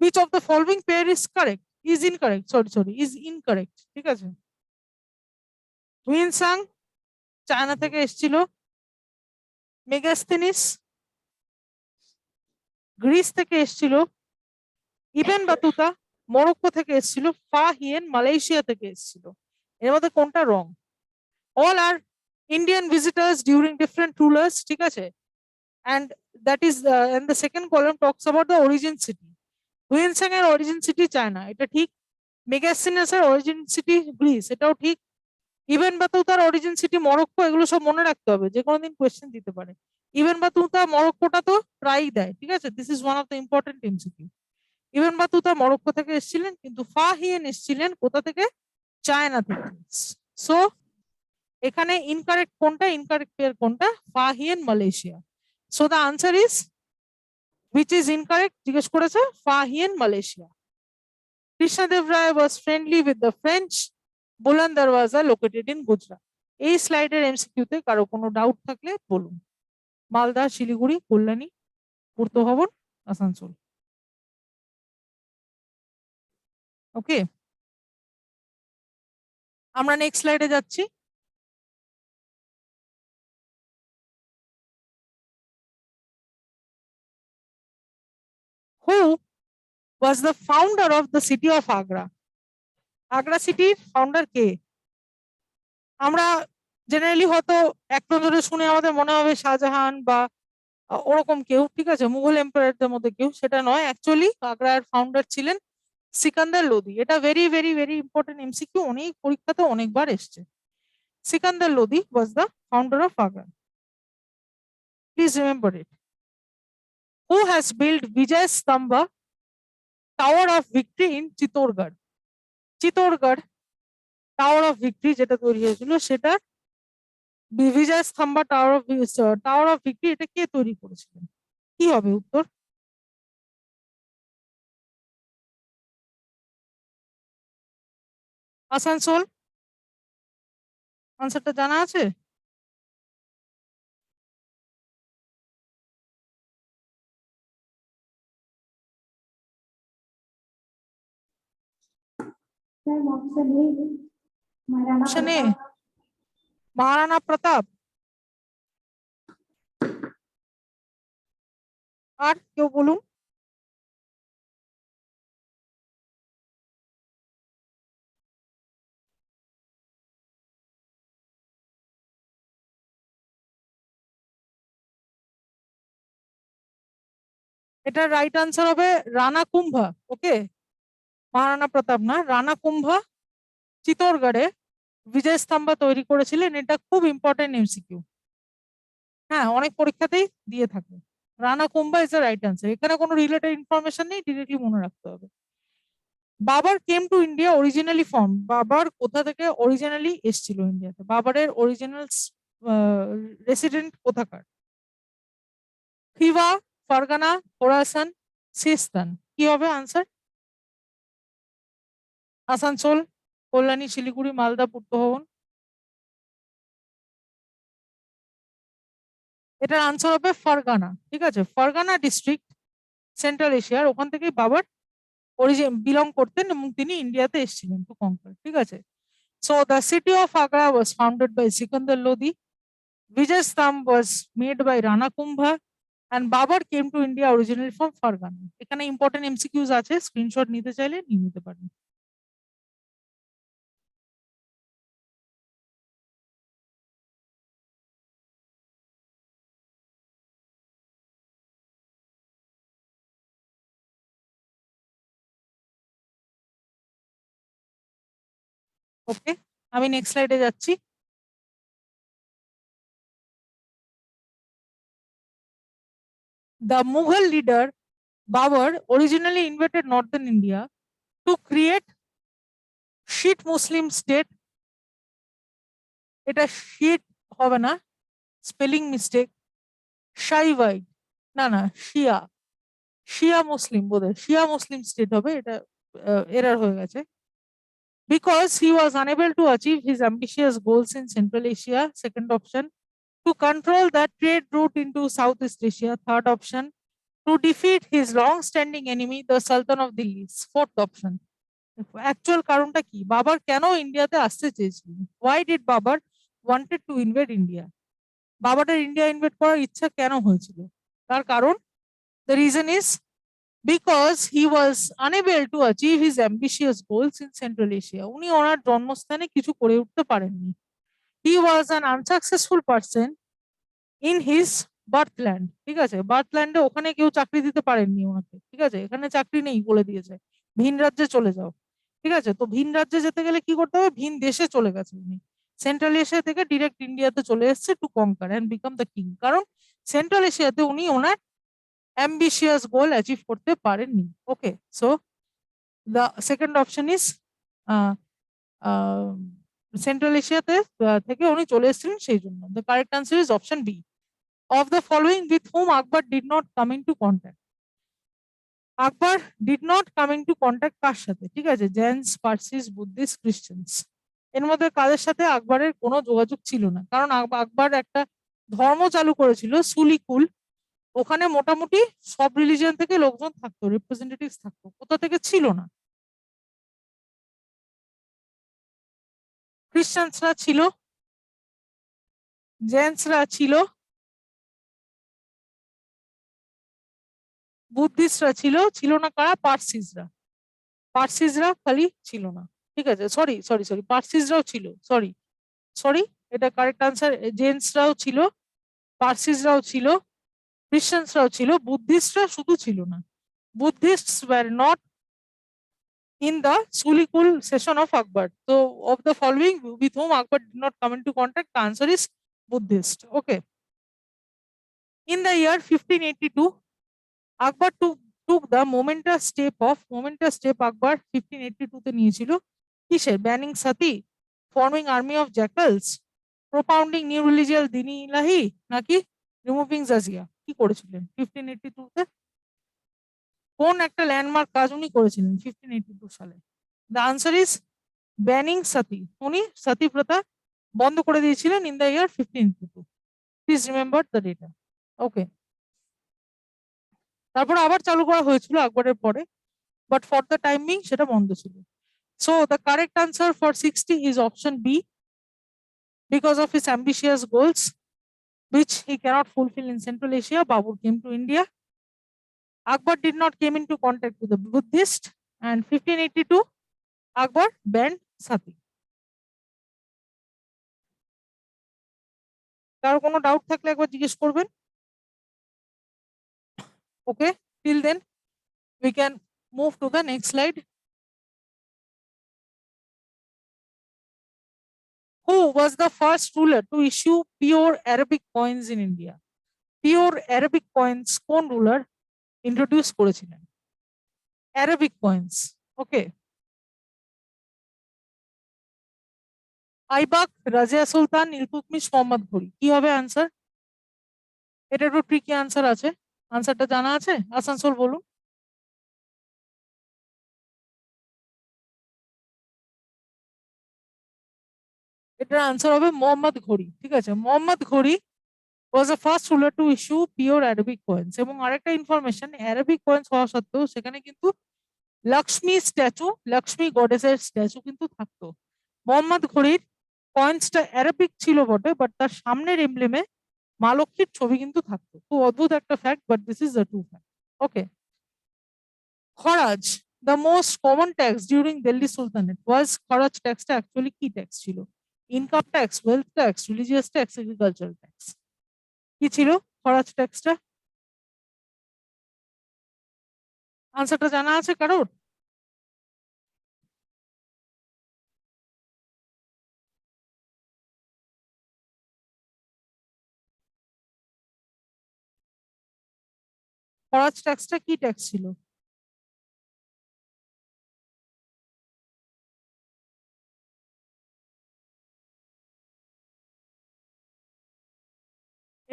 which of the following pair is correct? is incorrect, sorry is incorrect। ঠিক আছে, হুইনসাং চায়না থেকে এসেছিল, মেগাস্থেনিস গ্রিস থেকে এসেছিল, ইবেন বাতুতা মরক্কো থেকে এসেছিল, ফা হিয়েন মালয়েশিয়া থেকে এসেছিল। এর মধ্যে কোনটা রং? All are Indian visitors during different rulers, ঠিক আছে, and that is and the second column talks about the origin city. হুয়েনসাং এর অরিজিন সিটি চায়না, এটা ঠিক। মেগাসিনাস এর অরিজিন সিটি গ্রিস, এটাও ঠিক। ইবেন বাতুতার অরিজিন সিটি মরক্কো, এগুলো সব মনে রাখতে হবে, যে কোনো দিন কোয়েশ্চেন দিতে পারে। ইবেন বাতুতা মরক্কোটা তো প্রায়ই দেয়, ঠিক আছে, this is one of the important MCQ. Ibn Battuta Morocco থেকে এসেছিলেন, কিন্তু ফাহিয়েন এসেছিলেন কোথা থেকে? চায়না থেকে। সো এখানে ইনকারেক্ট কোনটা, ইনকারেক্ট পেয়ার কোনটা? Fahien Malaysia. So the answer is which is incorrect, জিজ্ঞেস করেছে Fahien Malaysia. Krishnadeva Raya was friendly with the French. Buland Darwaza located in Gujarat. এই স্লাইডের এমসিকিউতে কারো কোনো ডাউট থাকলে বলুন। মালদা, শিলিগুড়ি, কল্যাণী, পূর্ত ভবন, আসানসোল। ওকে, আমরা নেক্সট স্লাইডে যাচ্ছি। Who was the founder of the city of Agra? Agra সিটির ফাউন্ডার কে? আমরা জেনারেলি হয়তো এক নজরে শুনে আমাদের মনে হবে শাহজাহান বা ওরকম কেউ, ঠিক আছে, মুঘল এম্পায়ারদের মধ্যে কেউ, সেটা নয়। অ্যাকচুয়ালি আগ্রার ফাউন্ডার ছিলেন সিকান্দার লোদি। এটা very very very important MCQ, অনেক পরীক্ষাতে অনেকবার এসছে। Sikandar Lodi was the founder of Agra, please remember it. Who has build Vijay Stambha tower of victory in Chittorgarh? Chittorgarh tower of victory যেটা তৈরি হয়েছিল, সেটা Vijay Stambha tower of victory, এটা কে তৈরি করেছিলেন? কি হবে উত্তর? আসানসোল, আনসারটা জানা আছে? Sir option A Maharana option A Pratap. Maharana Pratap. আর কেউ বলুন। এটা রাইট আনসার হবে রানা কুম্ভা। ওকে, মহারানা প্রতাপ না, রানা কুম্ভা চিত্তোরগড়ে বিজয় স্তম্ভ তৈরি করেছিলেন। এটা খুব ইম্পর্টেন্ট এমসিকিউ, হ্যাঁ, অনেক পরীক্ষাতেই দিয়ে থাকে। Rana Kumbha is the right answer. এখানে কোনো রিলেটেড ইনফরমেশন নেই, ডিরেক্টলি মনে রাখতে হবে। বাবার came to India originally form, বাবার কোথা থেকে অরিজিনালি এসেছিল ইন্ডিয়াতে? বাবারের অরিজিনাল রেসিডেন্ট কোথাকার? খিভা, ফারগানা, খোরাসান, সিস্তান, কি হবে আনসার? আসানসোল, কল্যাণী, শিলিগুড়ি, মালদা, পূর্ত ভবন। এটার আনসার হবে ফারগানা, ঠিক আছে, ফারগানা ডিস্ট্রিক্ট সেন্ট্রাল এশিয়ার, ওখান থেকেই বাবার অরিজিন বিলং করতেন এবং তিনি ইন্ডিয়াতে এসেছিলেন টু কনকার, ঠিক আছে। So the city of Agra was founded by Sikandar Lodi, Vijay Stambha was made by Rana Kumbha, and Babur came to India originally from Fergana. এখানে ইম্পর্টেন্ট এমসিকিউজ আছে, স্ক্রিনশট নিতে চাইলে নিয়ে নিতে পারেন। ওকে, আমি নেক্সট স্লাইডে যাচ্ছি। The Mughal leader Babur originally invaded northern India to create Shiite Muslim state. এটা শিট হবে না, স্পেলিং মিস্টেক, শাইভাইট, না না, শিয়া, শিয়া মুসলিম বোধহয়, শিয়া মুসলিম স্টেট হবে, এটা এরার হয়ে গেছে। Because he was unable to achieve his ambitious goals in Central Asia, second option. To control the trade route into Southeast Asia, third option. To defeat his long-standing enemy, the Sultan of Delhi, fourth option. Actual কারণটা কি, বাবার কেন ইন্ডিয়াতে আসতে চেয়েছিলেন? Why did Babur wanted to invade India? বাবারের ইন্ডিয়া ইনভেড করার ইচ্ছা কেন হয়েছিল? তার কারণ, the reason is because he was unable to achieve his ambitious goals in Central Asia. উনি ওনার জন্মস্থানে কিছু করে উঠতে পারেননি. He was an unsuccessful person in his বার্থল্যান্ড. ঠিক আছে, বার্থল্যান্ডে ওখানে কেউ চাকরি দিতে পারেননি ওনাকে. ঠিক আছে, এখানে চাকরি নেই বলে দিয়েছে, ভিন রাজ্যে চলে যাও. ঠিক আছে, তো ভিন রাজ্যে যেতে গেলে কি করতে হবে, ভিন দেশে চলে গেছে উনি. সেন্ট্রাল এশিয়া থেকে ডিরেক্ট ইন্ডিয়াতে চলে এসেছে to conquer and become the king, কারণ সেন্ট্রাল এশিয়াতে উনি ওনার অ্যাম্বিশিয়াস গোল অ্যাচিভ করতে পারেননি. Okay, so the second option is central এশিয়াতে থেকে উনি চলে এসেছিলেন সেই জন্য. The correct answer is option B. Of the following, with whom Akbar did not come into contact? Akbar did not come into contact কার সাথে? ঠিক আছে, জেন্স, পার্সিস, বুদ্ধিস্ট, ক্রিশ্চিয়ানস. এর মধ্যে কাদের সাথে আকবরের কোনো যোগাযোগ ছিল না, কারণ আকবর একটা ধর্ম চালু করেছিল সুলিকুল. ওখানে মোটামুটি সব রিলিজিয়ন থেকে লোকজন থাকতো, রিপ্রেজেন্টেটিভস থাকতো, কোথা থেকে ছিল না. ক্রিশ্চিয়ানসরা ছিল, জেন্সরা ছিল, বুদ্ধিস্টরা ছিল, ছিল না কারা? পার্সিসরা. পার্সিসরা খালি ছিল না. ঠিক আছে, সরি সরি সরি, পার্সিসরাও ছিল, সরি সরি, এটা কারেক্ট আনসার. জেন্সরাও ছিল, পার্সিসরাও ছিল, ক্রিশ্চিয়ানসরাও ছিল, বুদ্ধিস্টরা শুধু ছিল না. Buddhists were not in the Sulikul session of Akbar. So, of the following, with whom Akbar did not come into contact, the answer is Buddhist. Okay. In the year 1582, Akbar took the momentous step Akbar 1582 তে নিয়েছিল কিসের? Banning sati, forming army of jackals, propounding new religion Dini Ilahi, নাকি রিমুভিং জাজিয়া? কি করেছিলেন 1582 তে? কোন একটা ল্যান্ডমার্ক কাজ উনি করেছিলেন 1582 সালে? The answer is banning sati. উনি সতী প্রথা বন্ধ করে দিয়েছিলেন in the year 1582. Please remember the data. Okay, তারপর আবার চালু করা হয়েছিল আকবরের পরে, বাট ফর দ্য টাইমিং সেটা বন্ধ ছিল. So the correct answer for 60 is option B. Because of his ambitious goals, which he cannot fulfill in Central Asia, Babur came to India. Akbar did not came into contact with the Buddhist, and 1582 Akbar banned sati. কারো কোনো ডাউট থাকলে একবার জিজ্ঞেস করবেন. Okay, till then we can move to the next slide. Who was the first ruler to issue pure Arabic coins in India? Pure Arabic coins কোন ruler introduce করেছিলেন? Arabic coins. Okay. Aibak, Razia সুলতান, ইলতুৎমিশ, মোহাম্মদ ঘুরি. কি হবে আনসার? এটা একটু ট্রিকি আনসার আছে. আনসারটা জানা আছে? আসানসোল বলুন. এটার আনসার হবে মোহাম্মদ ঘুরি. ঠিক আছে, মোহাম্মদ ঘুরি was the first ruler to issue pure Arabic coins. এবং আরেকটা ইনফরমেশন, অ্যারাবিক কয়েন্স হওয়া সত্ত্বেও সেখানে কিন্তু লক্ষ্মী স্ট্যাচু, লক্ষ্মী গডেসের স্ট্যাচু কিন্তু থাকতো. মোহাম্মদ ঘুরির কয়েন্সটা অ্যারাবিক ছিল বটে, বাট তার সামনের এমব্লেমে মা লক্ষ্মীর ছবি কিন্তু থাকতো. খুব অদ্ভুত একটা fact, but this is the true fact. Okay. Kharaj, the most common tax during Delhi Sultanate was kharaj ট্যাক্সটা অ্যাকচুয়ালি কি ট্যাক্স ছিল? Income tax, wealth tax, religious tax, agricultural tax? কি ছিল খরাজ ট্যাক্সটা? আনসারটা জানা আছে কারোর? খরাজ ট্যাক্সটা কি ট্যাক্স ছিল?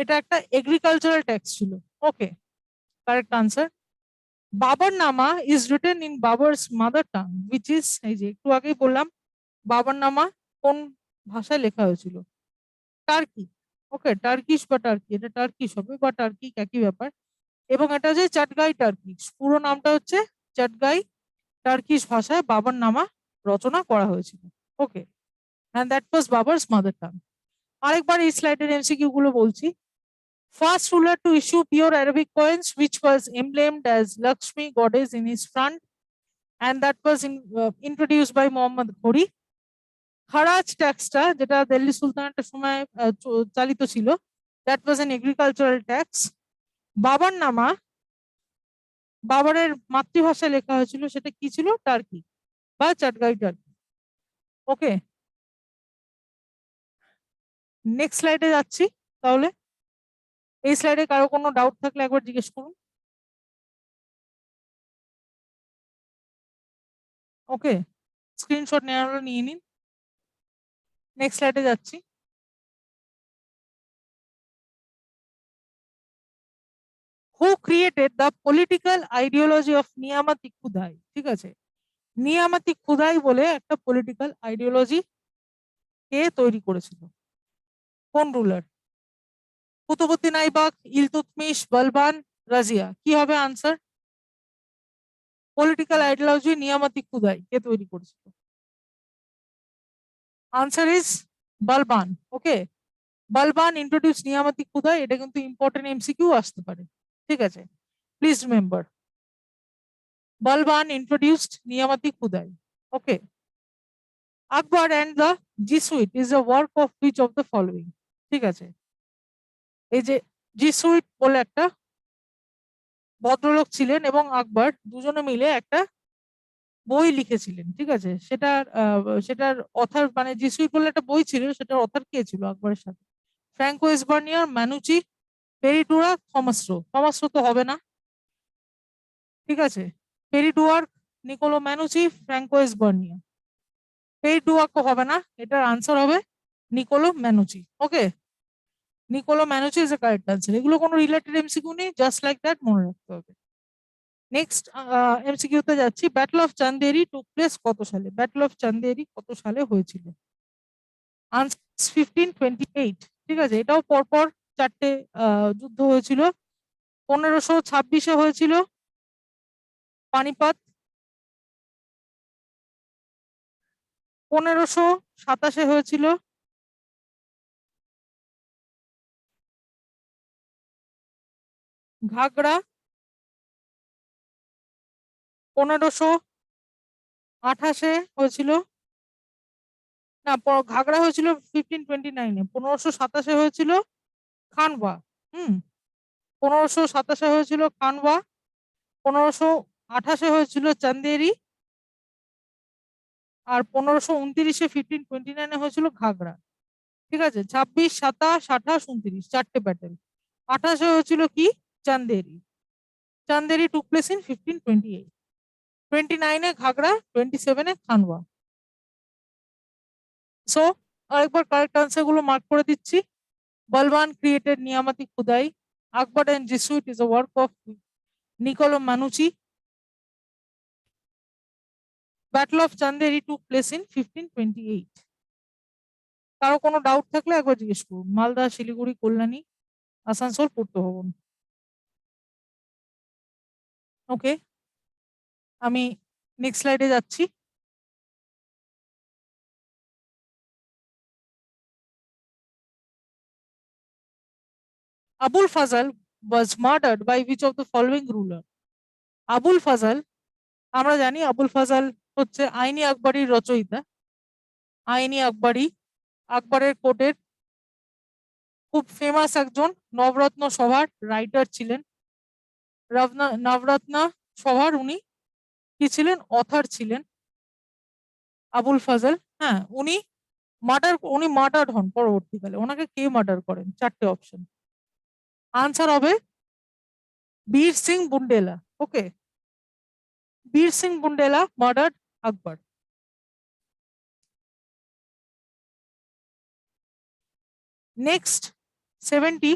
এটা একটা এগ্রিকালচারাল ট্যাক্স ছিল. Okay, correct answer. Baburnama is written in Babur's mother tongue, which is, এই যে একটু আগেই বললাম, বাবরনামা কোন ভাষায় লেখা হয়েছিল? টার্কি. ওকে, টার্কিশ বা টার্কি, এটা টার্কিশ হবে বা টার্কি একই ব্যাপার. এবং এটা যে চাটগাই টার্কিশ, পুরো নামটা হচ্ছে চাটগাই টার্কিশ ভাষায় বাবরনামা রচনা করা হয়েছিল. Okay, and that was Babur's mother tongue. আরেকবার এই স্লাইডের এমসিকিউ গুলো বলছি. First ruler to issue pure Arabic coins, which was emblemed as Lakshmi goddess in his front, and that was introduced by Muhammad Ghori. খারাজ ট্যাক্সটা যেটা দিল্লি সুলতানেটের সময় চালিত ছিল, that was an agricultural tax. বাবার নামা, বাবারের মাতৃভাষায় লেখা হয়েছিল, সেটা কি ছিল? টার্কি বা চাটগাই টার্কি। ওকে, নেক্সট স্লাইডে যাচ্ছি। তাহলে এই স্লাইডে কারো কোনো ডাউট থাকলে একবার জিজ্ঞেস করুন। ওকে, স্ক্রিনশট নেওয়া হলে নিয়ে নিন। নেক্সট স্লাইডে যাচ্ছি। Who created the political ideology of Niyamati Khudai? ঠিক আছে, নিয়ামতি খুদাই বলে একটা পলিটিক্যাল আইডিওলজি কে তৈরি করেছিল? কোন রুলার? কুতুবউদ্দিন আইবাক, ইলতুৎমিশ, বলবান, রাজিয়া? কি হবে আনসার? পলিটিক্যাল আইডিওলজি নিয়ামতি খুদাই কে তৈরি করেছিল? আনসার ইজ বলবান। ওকে, বলবান ইন্ট্রোডিউস নিয়ামতি খুদাই। এটা কিন্তু ইম্পর্টেন্ট এমসিকিউ আসতে পারে, ঠিক আছে? Please remember, Balban introduced Niyamati Khudai. Okay, Akbar and the Jesuit is a work of which of the following? ঠিক আছে, এই যে জিসুইট বলে একটা ভদ্রলোক ছিলেন এবং আকবর দুজনে মিলে একটা বই লিখেছিলেন, ঠিক আছে? সেটার অথার, মানে জিসুইট বলে একটা বই ছিল, সেটার অথার কে ছিল আকবরের সাথে? ফ্র্যাঙ্কো এসবার্নিয়ার, মানুচি, পেরিডুরা, থমাসরো? থমাসরো তো হবে না, ঠিক আছে? পেরিডুয়ার, নিকোলো মানুচি, ফ্র্যাঙ্কো এসবার্নিয়া। পেরিডুয়াকো হবে না, এটার আনসার হবে Nicolás Manushi. Okay, Nicolás Manushi is a correct answer. এগুলো কোনো রিলেটেড এমসিকিউ নেই, জাস্ট লাইক দ্যাট মনে রাখতে হবে। নেক্সট এমসিকিউ তে যাচ্ছি। Battle of Chanderi took place কত সালে? ব্যাটল অফ চান্দেরি কত সালে হয়েছিল? আনসার 1528। ঠিক আছে, এটাও পরপর চারটে যুদ্ধ হয়েছিল। 1526-এ হয়েছিল পানিপত, 1527-এ হয়েছিল ঘাগড়া, 1528-এ হয়েছিল, না ঘাগড়া হয়েছিল 1529-এ, 1527-এ হয়েছিল খানবা। 1527-এ হয়েছিল খানবা, 1528-এ হয়েছিল চান্দেরি, আর 1529-এ 1529-এ হয়েছিল ঘাগড়া। ঠিক আছে, 26, 27, 28, 29 চারটে ব্যাটেল। 28-এ হয়েছিল কি? Chanderi. Chanderi took place in 1528। 29-এ ঘাগড়া, 27-এ খানবা। সো আরেকবার কারেক্ট আনসার গুলো মার্ক করে দিচ্ছি। Balban created Niyamati Khudai. Akbar and Jesuit is a work of Niccolo Manucci. Battle of Chanderi took place in 1528। কারো কোনো ডাউট থাকলে একবার জিজ্ঞেস করুন। মালদা, শিলিগুড়ি, কল্যাণী, আসানসোল, পূর্ত ভবন। ওকে, আমি নেক্সট স্লাইডে যাচ্ছি। Abul ফাজল was murdered by which of the following ruler? Abul ফাজল, আমরা জানি আবুল ফাজল হচ্ছে আইনি আকবরীর রচয়িতা। আইনি আকবরী, আকবরের কোর্টের খুব ফেমাস একজন নবরত্ন সভার রাইটার ছিলেন। নবরত্ন সভার উনি কি ছিলেন? অথার ছিলেন আবুল ফাজল। হ্যাঁ, উনি মার্ডার হন পরবর্তীকালে। ওনাকে কে মার্ডার করেন? চারটে অপশন। আনসার হবে বীর Singh Bundela. Okay, Bir Singh Bundela murdered Akbar. Next 70,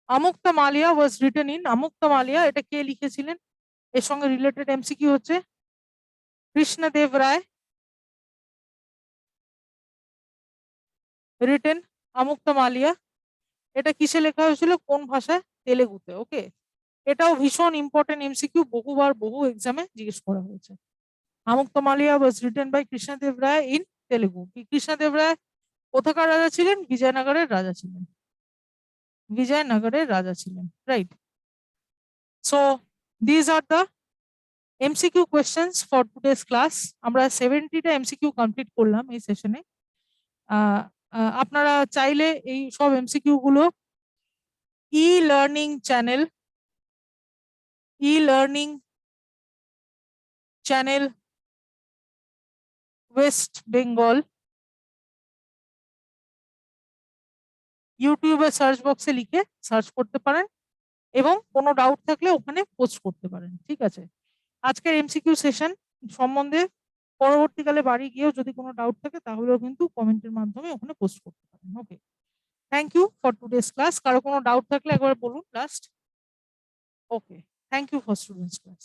Amuktamalyada was written in. Amuktamalyada এটা কে লিখেছিলেন? এর সঙ্গে রিলেটেড এমসিকিউ হচ্ছে কৃষ্ণদেব রায় রিটেন আমুক্তা মালিয়া। এটা কিসে লেখা হয়েছিল? কোন ভাষায়? তেলেগুতে। ওকে, এটাও ভীষণ ইম্পর্টেন্ট এমসিকিউ, বহুবার বহু এক্সামে জিজ্ঞেস করা হয়েছে। Amuktamalyada was written by Krishnadeva Raya in Telugu. Krishnadeva Raya কোথাকার রাজা ছিলেন? বিজয়নগরের রাজা ছিলেন। বিজয়নগরের রাজা ছিলেন, right? So this are the MCQ questions for today's class. আমরা 70টা MCQ কমপ্লিট করলাম এই সেশনে। আপনারা চাইলে এই সব MCQ গুলো ই-লার্নিং চ্যানেল ওয়েস্ট বেঙ্গল ইউটিউবে সার্চ বক্সে লিখে সার্চ করতে পারেন এবং কোনো ডাউট থাকলে ওখানে পোস্ট করতে পারেন, ঠিক আছে? আজকের MCQ সেশন সম্বন্ধে পরবর্তীকালে বাড়ি গিয়েও যদি কোনো ডাউট থাকে তাহলেও কিন্তু কমেন্টের মাধ্যমে ওখানে পোস্ট করতে পারেন। Okay, thank you for today's class. কারো কোনো ডাউট থাকলে একবার বলুন last. Okay, thank you for students class.